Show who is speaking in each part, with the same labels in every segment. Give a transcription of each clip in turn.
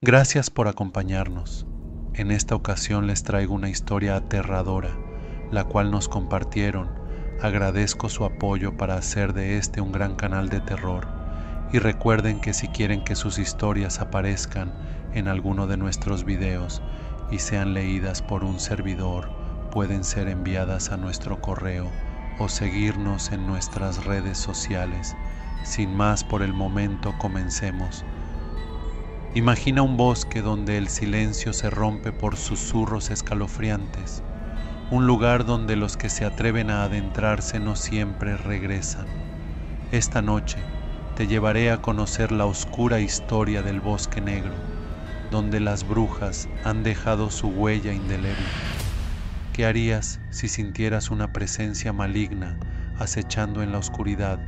Speaker 1: Gracias por acompañarnos. En esta ocasión les traigo una historia aterradora, la cual nos compartieron. Agradezco su apoyo para hacer de este un gran canal de terror. Y recuerden que si quieren que sus historias aparezcan en alguno de nuestros videos y sean leídas por un servidor, pueden ser enviadas a nuestro correo o seguirnos en nuestras redes sociales. Sin más por el momento, comencemos. Imagina un bosque donde el silencio se rompe por susurros escalofriantes, un lugar donde los que se atreven a adentrarse no siempre regresan. Esta noche te llevaré a conocer la oscura historia del Bosque Negro, donde las brujas han dejado su huella indeleble. ¿Qué harías si sintieras una presencia maligna acechando en la oscuridad,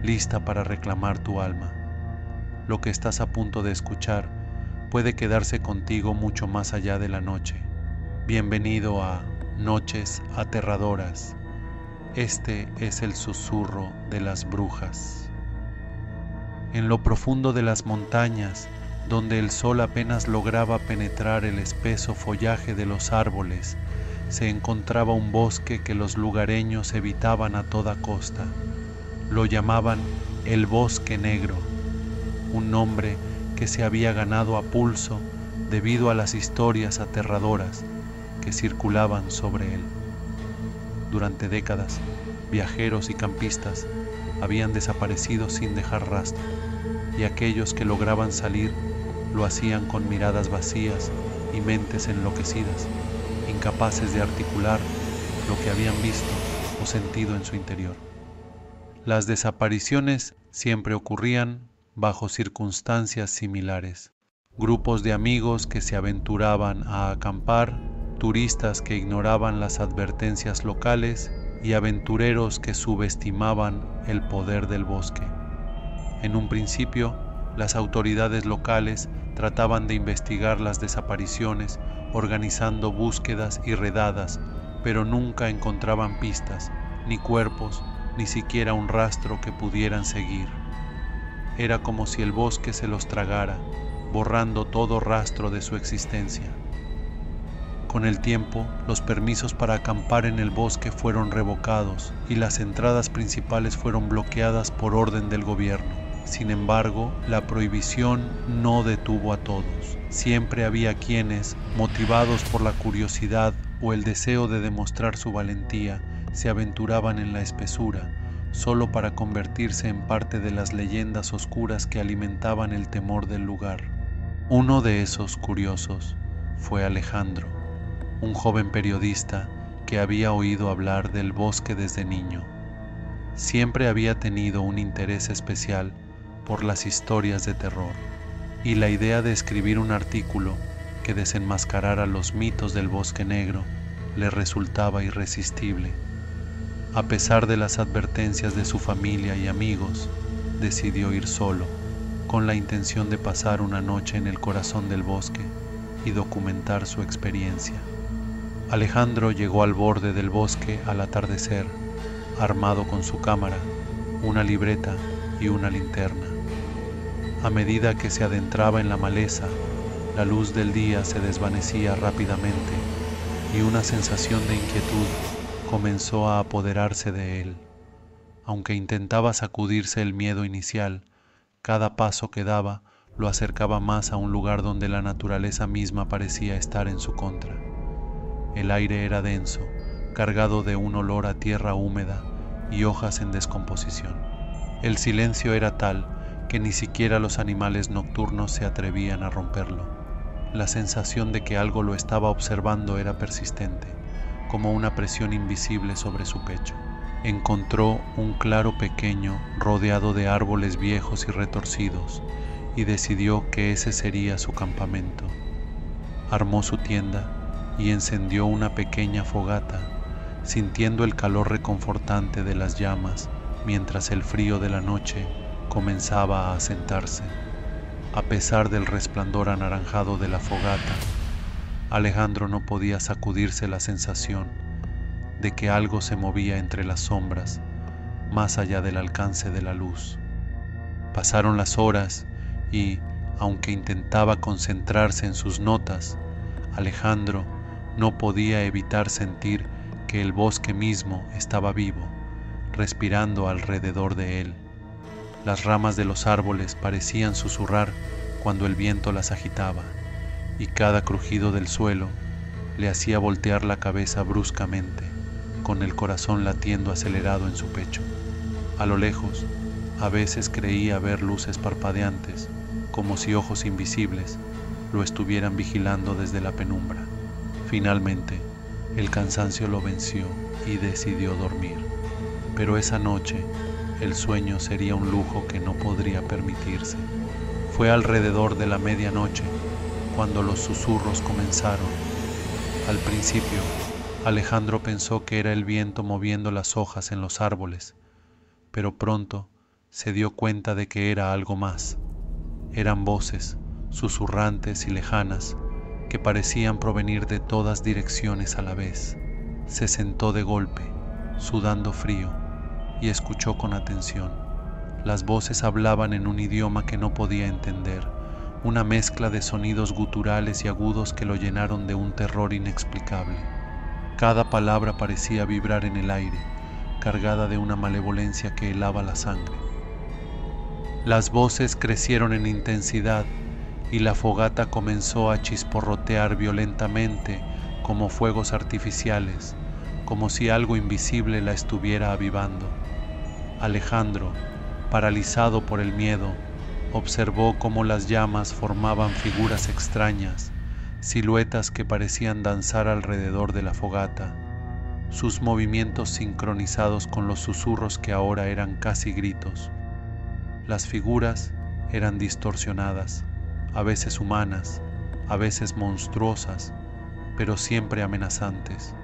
Speaker 1: lista para reclamar tu alma? Lo que estás a punto de escuchar puede quedarse contigo mucho más allá de la noche. Bienvenido a Noches Aterradoras. Este es el susurro de las brujas. En lo profundo de las montañas, donde el sol apenas lograba penetrar el espeso follaje de los árboles, se encontraba un bosque que los lugareños evitaban a toda costa. Lo llamaban el Bosque Negro, un nombre que se había ganado a pulso debido a las historias aterradoras que circulaban sobre él. Durante décadas, viajeros y campistas habían desaparecido sin dejar rastro, y aquellos que lograban salir lo hacían con miradas vacías y mentes enloquecidas, incapaces de articular lo que habían visto o sentido en su interior. Las desapariciones siempre ocurrían bajo circunstancias similares. Grupos de amigos que se aventuraban a acampar, turistas que ignoraban las advertencias locales y aventureros que subestimaban el poder del bosque. En un principio, las autoridades locales trataban de investigar las desapariciones, organizando búsquedas y redadas, pero nunca encontraban pistas, ni cuerpos, ni siquiera un rastro que pudieran seguir. Era como si el bosque se los tragara, borrando todo rastro de su existencia. Con el tiempo, los permisos para acampar en el bosque fueron revocados y las entradas principales fueron bloqueadas por orden del gobierno. Sin embargo, la prohibición no detuvo a todos. Siempre había quienes, motivados por la curiosidad o el deseo de demostrar su valentía, se aventuraban en la espesura, solo para convertirse en parte de las leyendas oscuras que alimentaban el temor del lugar. Uno de esos curiosos fue Alejandro, un joven periodista que había oído hablar del bosque desde niño. Siempre había tenido un interés especial por las historias de terror, y la idea de escribir un artículo que desenmascarara los mitos del Bosque Negro le resultaba irresistible. A pesar de las advertencias de su familia y amigos, decidió ir solo, con la intención de pasar una noche en el corazón del bosque y documentar su experiencia. Alejandro llegó al borde del bosque al atardecer, armado con su cámara, una libreta y una linterna. A medida que se adentraba en la maleza, la luz del día se desvanecía rápidamente y una sensación de inquietud comenzó a apoderarse de él. Aunque intentaba sacudirse el miedo inicial, cada paso que daba lo acercaba más a un lugar donde la naturaleza misma parecía estar en su contra. El aire era denso, cargado de un olor a tierra húmeda y hojas en descomposición. El silencio era tal que ni siquiera los animales nocturnos se atrevían a romperlo. La sensación de que algo lo estaba observando era persistente, como una presión invisible sobre su pecho. Encontró un claro pequeño rodeado de árboles viejos y retorcidos y decidió que ese sería su campamento. Armó su tienda y encendió una pequeña fogata, sintiendo el calor reconfortante de las llamas mientras el frío de la noche comenzaba a asentarse. A pesar del resplandor anaranjado de la fogata, Alejandro no podía sacudirse la sensación de que algo se movía entre las sombras, más allá del alcance de la luz. Pasaron las horas y, Aunque intentaba concentrarse en sus notas, Alejandro no podía evitar sentir que el bosque mismo estaba vivo, respirando alrededor de él. Las ramas de los árboles parecían susurrar cuando el viento las agitaba, y cada crujido del suelo le hacía voltear la cabeza bruscamente, con el corazón latiendo acelerado en su pecho. A lo lejos, a veces creía ver luces parpadeantes, como si ojos invisibles lo estuvieran vigilando desde la penumbra. Finalmente, el cansancio lo venció y decidió dormir. Pero esa noche, el sueño sería un lujo que no podría permitirse. Fue alrededor de la medianoche cuando los susurros comenzaron. Al principio, Alejandro pensó que era el viento moviendo las hojas en los árboles, pero pronto se dio cuenta de que era algo más. Eran voces, susurrantes y lejanas, que parecían provenir de todas direcciones a la vez. Se sentó de golpe, sudando frío, y escuchó con atención. Las voces hablaban en un idioma que no podía entender, una mezcla de sonidos guturales y agudos que lo llenaron de un terror inexplicable. Cada palabra parecía vibrar en el aire, cargada de una malevolencia que helaba la sangre. Las voces crecieron en intensidad y la fogata comenzó a chisporrotear violentamente como fuegos artificiales, como si algo invisible la estuviera avivando. Alejandro, paralizado por el miedo, observó cómo las llamas formaban figuras extrañas, siluetas que parecían danzar alrededor de la fogata, sus movimientos sincronizados con los susurros que ahora eran casi gritos. Las figuras eran distorsionadas, a veces humanas, a veces monstruosas, pero siempre amenazantes.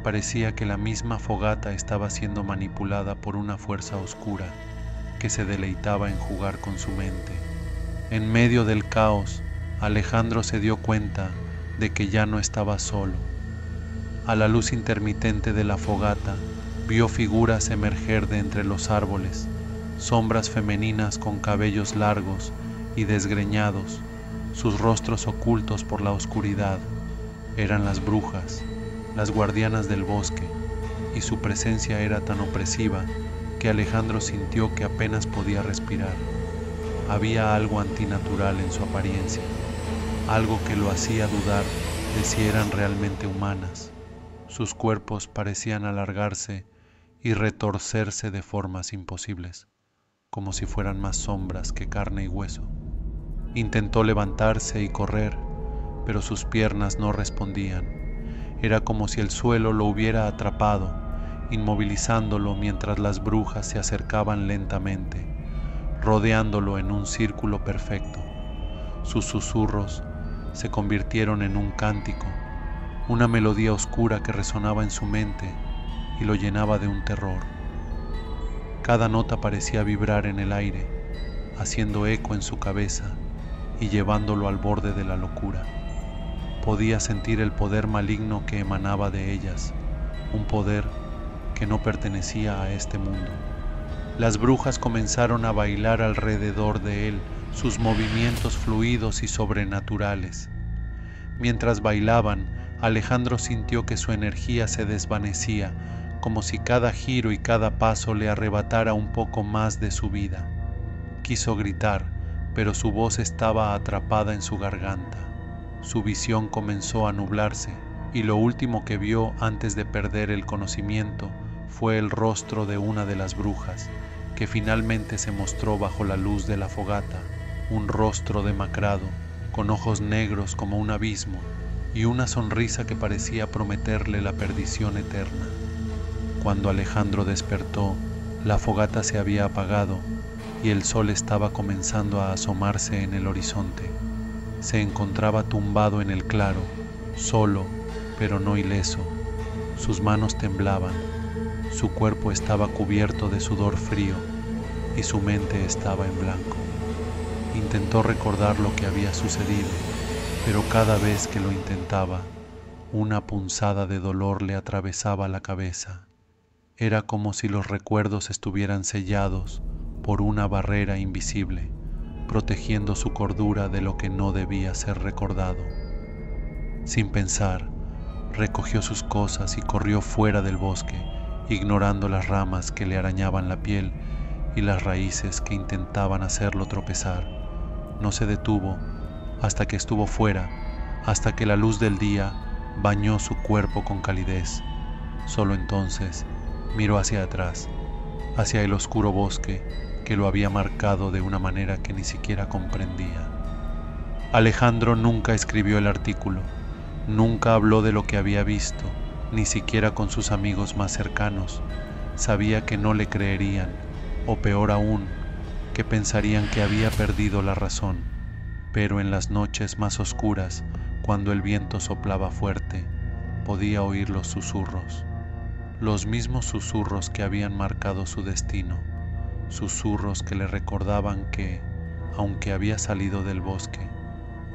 Speaker 1: Parecía que la misma fogata estaba siendo manipulada por una fuerza oscura que se deleitaba en jugar con su mente. En medio del caos, Alejandro se dio cuenta de que ya no estaba solo. A la luz intermitente de la fogata, vio figuras emerger de entre los árboles, sombras femeninas con cabellos largos y desgreñados, sus rostros ocultos por la oscuridad. Eran las brujas, las guardianas del bosque, y su presencia era tan opresiva que Alejandro sintió que apenas podía respirar. Había algo antinatural en su apariencia, algo que lo hacía dudar de si eran realmente humanas. Sus cuerpos parecían alargarse y retorcerse de formas imposibles, como si fueran más sombras que carne y hueso. Intentó levantarse y correr, pero sus piernas no respondían. Era como si el suelo lo hubiera atrapado, inmovilizándolo mientras las brujas se acercaban lentamente, rodeándolo en un círculo perfecto. Sus susurros se convirtieron en un cántico, una melodía oscura que resonaba en su mente y lo llenaba de un terror. Cada nota parecía vibrar en el aire, haciendo eco en su cabeza y llevándolo al borde de la locura. Podía sentir el poder maligno que emanaba de ellas, un poder que no pertenecía a este mundo. Las brujas comenzaron a bailar alrededor de él, sus movimientos fluidos y sobrenaturales. Mientras bailaban, Alejandro sintió que su energía se desvanecía, como si cada giro y cada paso le arrebatara un poco más de su vida. Quiso gritar, pero su voz estaba atrapada en su garganta. Su visión comenzó a nublarse, y lo último que vio antes de perder el conocimiento fue el rostro de una de las brujas, que finalmente se mostró bajo la luz de la fogata, un rostro demacrado, con ojos negros como un abismo, y una sonrisa que parecía prometerle la perdición eterna. Cuando Alejandro despertó, la fogata se había apagado y el sol estaba comenzando a asomarse en el horizonte. Se encontraba tumbado en el claro, solo, pero no ileso. Sus manos temblaban, su cuerpo estaba cubierto de sudor frío y su mente estaba en blanco. Intentó recordar lo que había sucedido, pero cada vez que lo intentaba, una punzada de dolor le atravesaba la cabeza. Era como si los recuerdos estuvieran sellados por una barrera invisible, protegiendo su cordura de lo que no debía ser recordado. Sin pensar, recogió sus cosas y corrió fuera del bosque, ignorando las ramas que le arañaban la piel y las raíces que intentaban hacerlo tropezar. No se detuvo hasta que estuvo fuera, hasta que la luz del día bañó su cuerpo con calidez. Solo entonces miró hacia atrás, hacia el oscuro bosque que lo había marcado de una manera que ni siquiera comprendía. Alejandro nunca escribió el artículo, nunca habló de lo que había visto, ni siquiera con sus amigos más cercanos. Sabía que no le creerían, o peor aún, que pensarían que había perdido la razón. Pero en las noches más oscuras, cuando el viento soplaba fuerte, podía oír los susurros. Los mismos susurros que habían marcado su destino, susurros que le recordaban que, aunque había salido del bosque,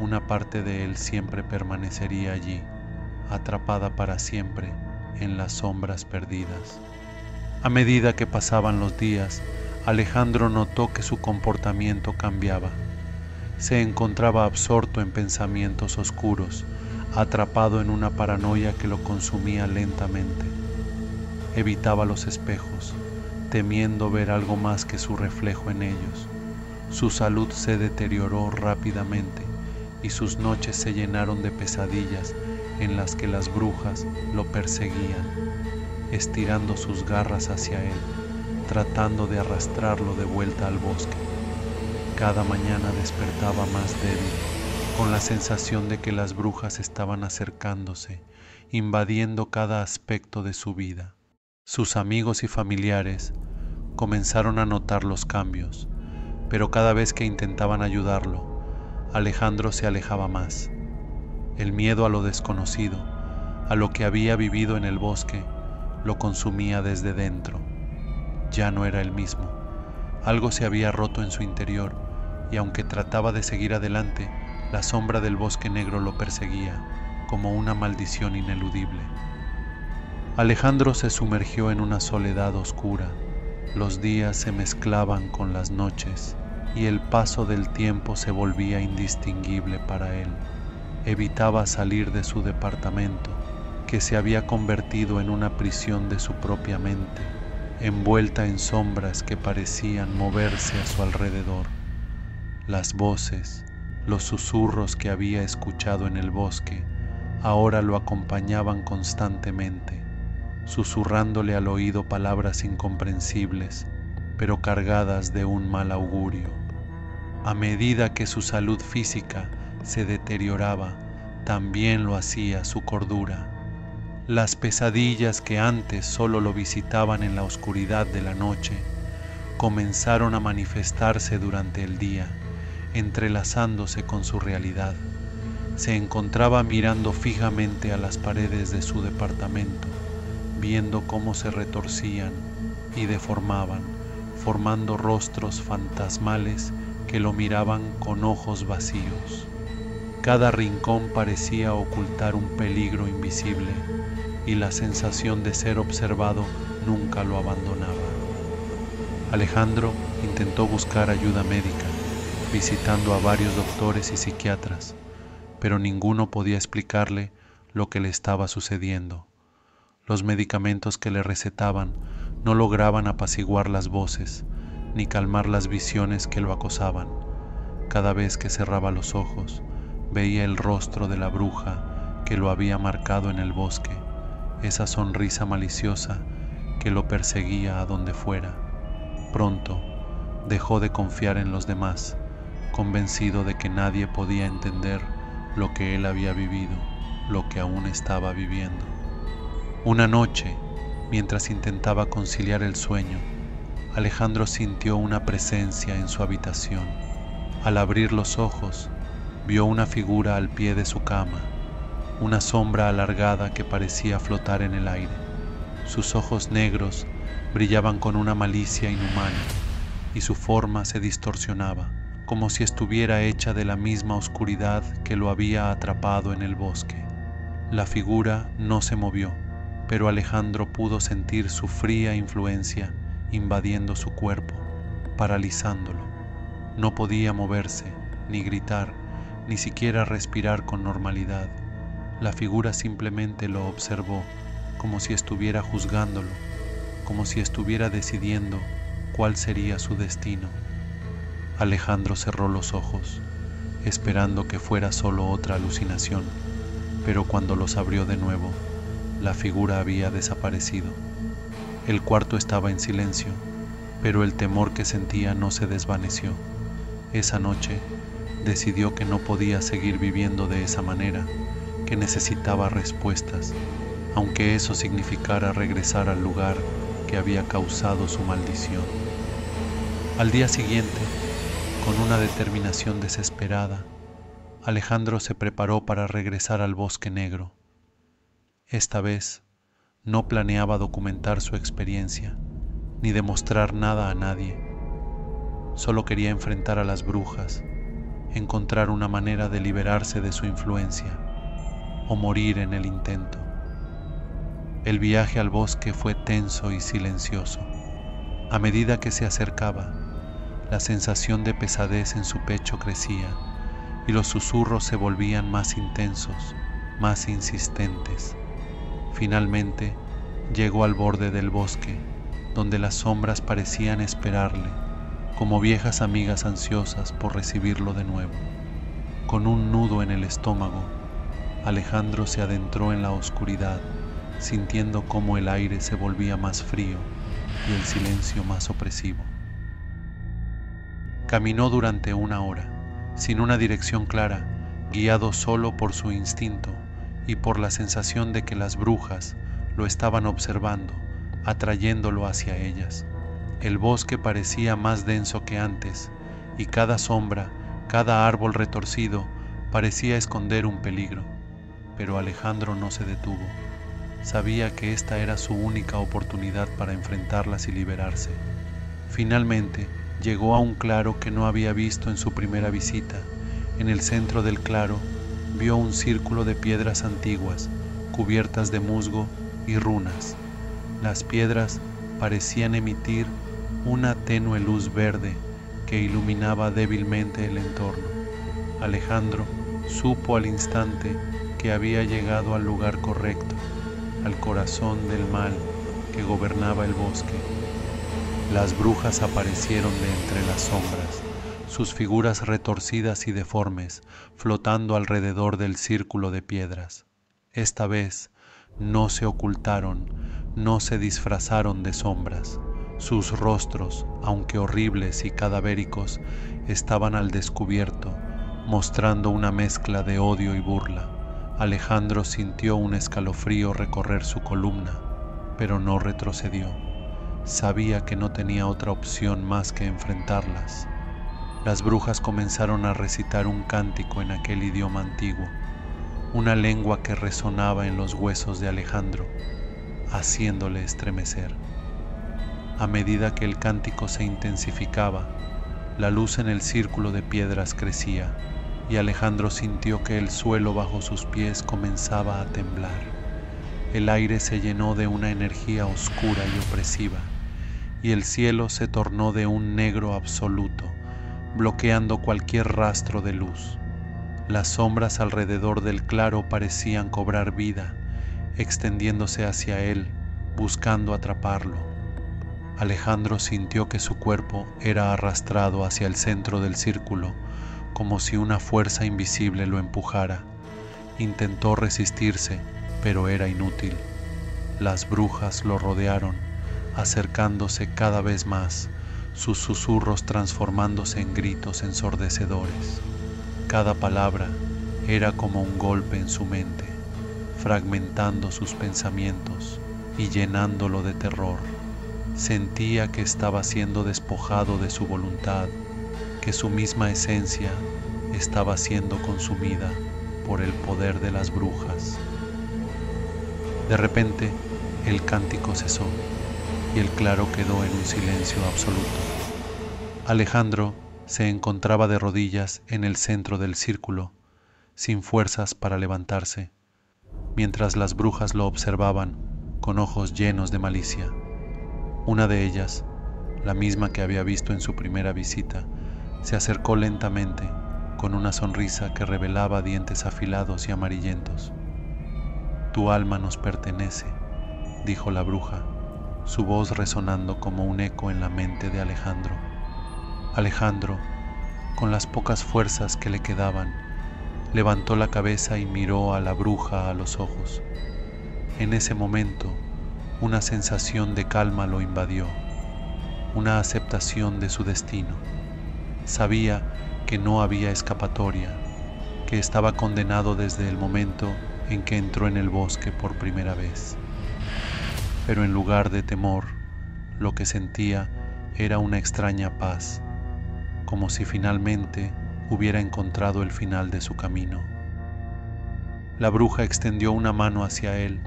Speaker 1: una parte de él siempre permanecería allí, atrapada para siempre en las sombras perdidas. A medida que pasaban los días, Alejandro notó que su comportamiento cambiaba. Se encontraba absorto en pensamientos oscuros, atrapado en una paranoia que lo consumía lentamente. Evitaba los espejos, temiendo ver algo más que su reflejo en ellos. Su salud se deterioró rápidamente y sus noches se llenaron de pesadillas en las que las brujas lo perseguían, estirando sus garras hacia él, tratando de arrastrarlo de vuelta al bosque. Cada mañana despertaba más débil, con la sensación de que las brujas estaban acercándose, invadiendo cada aspecto de su vida. Sus amigos y familiares comenzaron a notar los cambios, pero cada vez que intentaban ayudarlo, Alejandro se alejaba más. El miedo a lo desconocido, a lo que había vivido en el bosque, lo consumía desde dentro. Ya no era el mismo. Algo se había roto en su interior, y aunque trataba de seguir adelante, la sombra del bosque negro lo perseguía, como una maldición ineludible. Alejandro se sumergió en una soledad oscura. Los días se mezclaban con las noches, y el paso del tiempo se volvía indistinguible para él. Evitaba salir de su departamento, que se había convertido en una prisión de su propia mente, envuelta en sombras que parecían moverse a su alrededor. Las voces, los susurros que había escuchado en el bosque, ahora lo acompañaban constantemente, susurrándole al oído palabras incomprensibles, pero cargadas de un mal augurio. A medida que su salud física se deterioraba, también lo hacía su cordura. Las pesadillas que antes solo lo visitaban en la oscuridad de la noche, comenzaron a manifestarse durante el día, entrelazándose con su realidad. Se encontraba mirando fijamente a las paredes de su departamento, viendo cómo se retorcían y deformaban, formando rostros fantasmales que lo miraban con ojos vacíos. Cada rincón parecía ocultar un peligro invisible, y la sensación de ser observado nunca lo abandonaba. Alejandro intentó buscar ayuda médica, visitando a varios doctores y psiquiatras, pero ninguno podía explicarle lo que le estaba sucediendo. Los medicamentos que le recetaban no lograban apaciguar las voces, ni calmar las visiones que lo acosaban. Cada vez que cerraba los ojos, veía el rostro de la bruja que lo había marcado en el bosque, esa sonrisa maliciosa que lo perseguía a donde fuera. Pronto dejó de confiar en los demás, convencido de que nadie podía entender lo que él había vivido, lo que aún estaba viviendo. Una noche, mientras intentaba conciliar el sueño, Alejandro sintió una presencia en su habitación. Al abrir los ojos, vio una figura al pie de su cama, una sombra alargada que parecía flotar en el aire. Sus ojos negros brillaban con una malicia inhumana y su forma se distorsionaba, como si estuviera hecha de la misma oscuridad que lo había atrapado en el bosque. La figura no se movió, pero Alejandro pudo sentir su fría influencia invadiendo su cuerpo, paralizándolo. No podía moverse, ni gritar, ni siquiera respirar con normalidad. La figura simplemente lo observó, como si estuviera juzgándolo, como si estuviera decidiendo cuál sería su destino. Alejandro cerró los ojos, esperando que fuera solo otra alucinación, pero cuando los abrió de nuevo, la figura había desaparecido. El cuarto estaba en silencio, pero el temor que sentía no se desvaneció. Esa noche decidió que no podía seguir viviendo de esa manera, que necesitaba respuestas, aunque eso significara regresar al lugar que había causado su maldición. Al día siguiente, con una determinación desesperada, Alejandro se preparó para regresar al Bosque Negro. Esta vez, no planeaba documentar su experiencia, ni demostrar nada a nadie. Solo quería enfrentar a las brujas, encontrar una manera de liberarse de su influencia, o morir en el intento. El viaje al bosque fue tenso y silencioso. A medida que se acercaba, la sensación de pesadez en su pecho crecía y los susurros se volvían más intensos, más insistentes. Finalmente, llegó al borde del bosque, donde las sombras parecían esperarle, como viejas amigas ansiosas por recibirlo de nuevo. Con un nudo en el estómago, Alejandro se adentró en la oscuridad, sintiendo cómo el aire se volvía más frío y el silencio más opresivo. Caminó durante 1 hora, sin una dirección clara, guiado solo por su instinto y por la sensación de que las brujas lo estaban observando, atrayéndolo hacia ellas. El bosque parecía más denso que antes, y cada sombra, cada árbol retorcido, parecía esconder un peligro. Pero Alejandro no se detuvo. Sabía que esta era su única oportunidad para enfrentarlas y liberarse. Finalmente, llegó a un claro que no había visto en su primera visita. En el centro del claro, vio un círculo de piedras antiguas, cubiertas de musgo y runas. Las piedras parecían emitir una tenue luz verde que iluminaba débilmente el entorno. Alejandro supo al instante que había llegado al lugar correcto, al corazón del mal que gobernaba el bosque. Las brujas aparecieron de entre las sombras, sus figuras retorcidas y deformes, flotando alrededor del círculo de piedras. Esta vez no se ocultaron, no se disfrazaron de sombras. Sus rostros, aunque horribles y cadavéricos, estaban al descubierto, mostrando una mezcla de odio y burla. Alejandro sintió un escalofrío recorrer su columna, pero no retrocedió. Sabía que no tenía otra opción más que enfrentarlas. Las brujas comenzaron a recitar un cántico en aquel idioma antiguo, una lengua que resonaba en los huesos de Alejandro, haciéndole estremecer. A medida que el cántico se intensificaba, la luz en el círculo de piedras crecía, y Alejandro sintió que el suelo bajo sus pies comenzaba a temblar. El aire se llenó de una energía oscura y opresiva, y el cielo se tornó de un negro absoluto, bloqueando cualquier rastro de luz. Las sombras alrededor del claro parecían cobrar vida, extendiéndose hacia él, buscando atraparlo. Alejandro sintió que su cuerpo era arrastrado hacia el centro del círculo, como si una fuerza invisible lo empujara. Intentó resistirse, pero era inútil. Las brujas lo rodearon, acercándose cada vez más, sus susurros transformándose en gritos ensordecedores. Cada palabra era como un golpe en su mente, fragmentando sus pensamientos y llenándolo de terror. Sentía que estaba siendo despojado de su voluntad, que su misma esencia estaba siendo consumida por el poder de las brujas. De repente, el cántico cesó y el claro quedó en un silencio absoluto. Alejandro se encontraba de rodillas en el centro del círculo, sin fuerzas para levantarse, mientras las brujas lo observaban con ojos llenos de malicia. Una de ellas, la misma que había visto en su primera visita, Se acercó lentamente, con una sonrisa que revelaba dientes afilados y amarillentos. Tu alma nos pertenece, dijo la bruja, su voz resonando como un eco en la mente de Alejandro. Alejandro, con las pocas fuerzas que le quedaban, levantó la cabeza y miró a la bruja a los ojos. En ese momento, una sensación de calma lo invadió, una aceptación de su destino. Sabía que no había escapatoria, que estaba condenado desde el momento en que entró en el bosque por primera vez. Pero en lugar de temor, lo que sentía era una extraña paz, como si finalmente hubiera encontrado el final de su camino. La bruja extendió una mano hacia él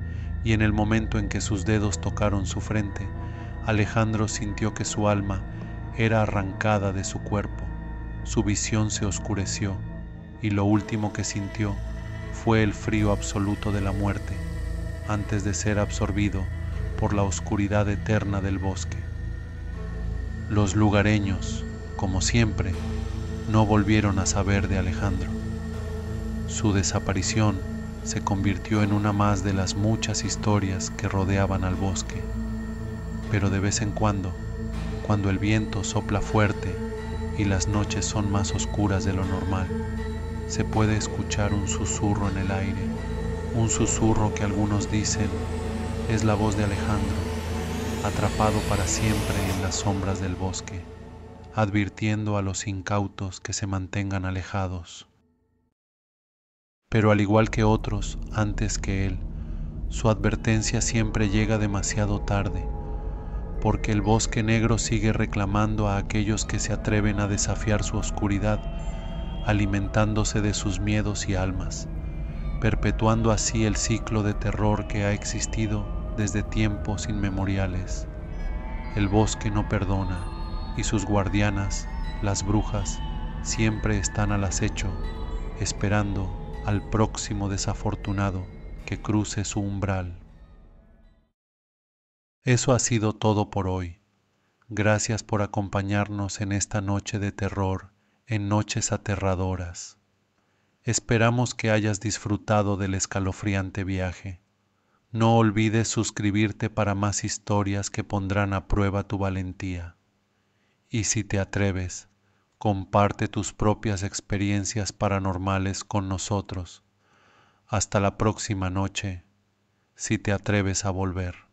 Speaker 1: y en el momento en que sus dedos tocaron su frente, Alejandro sintió que su alma era arrancada de su cuerpo, su visión se oscureció y lo último que sintió fue el frío absoluto de la muerte, antes de ser absorbido por la oscuridad eterna del bosque. Los lugareños, como siempre, no volvieron a saber de Alejandro. Su desaparición se convirtió en una más de las muchas historias que rodeaban al bosque. Pero de vez en cuando el viento sopla fuerte y las noches son más oscuras de lo normal, se puede escuchar un susurro en el aire, un susurro que algunos dicen es la voz de Alejandro, atrapado para siempre en las sombras del bosque, advirtiendo a los incautos que se mantengan alejados. Pero al igual que otros antes que él, su advertencia siempre llega demasiado tarde, porque el bosque negro sigue reclamando a aquellos que se atreven a desafiar su oscuridad, alimentándose de sus miedos y almas, perpetuando así el ciclo de terror que ha existido desde tiempos inmemoriales. El bosque no perdona y sus guardianas, las brujas, siempre están al acecho, esperando al próximo desafortunado que cruce su umbral. Eso ha sido todo por hoy. Gracias por acompañarnos en esta noche de terror, en Noches Aterradoras. Esperamos que hayas disfrutado del escalofriante viaje. No olvides suscribirte para más historias que pondrán a prueba tu valentía. Y si te atreves, comparte tus propias experiencias paranormales con nosotros. Hasta la próxima noche, si te atreves a volver.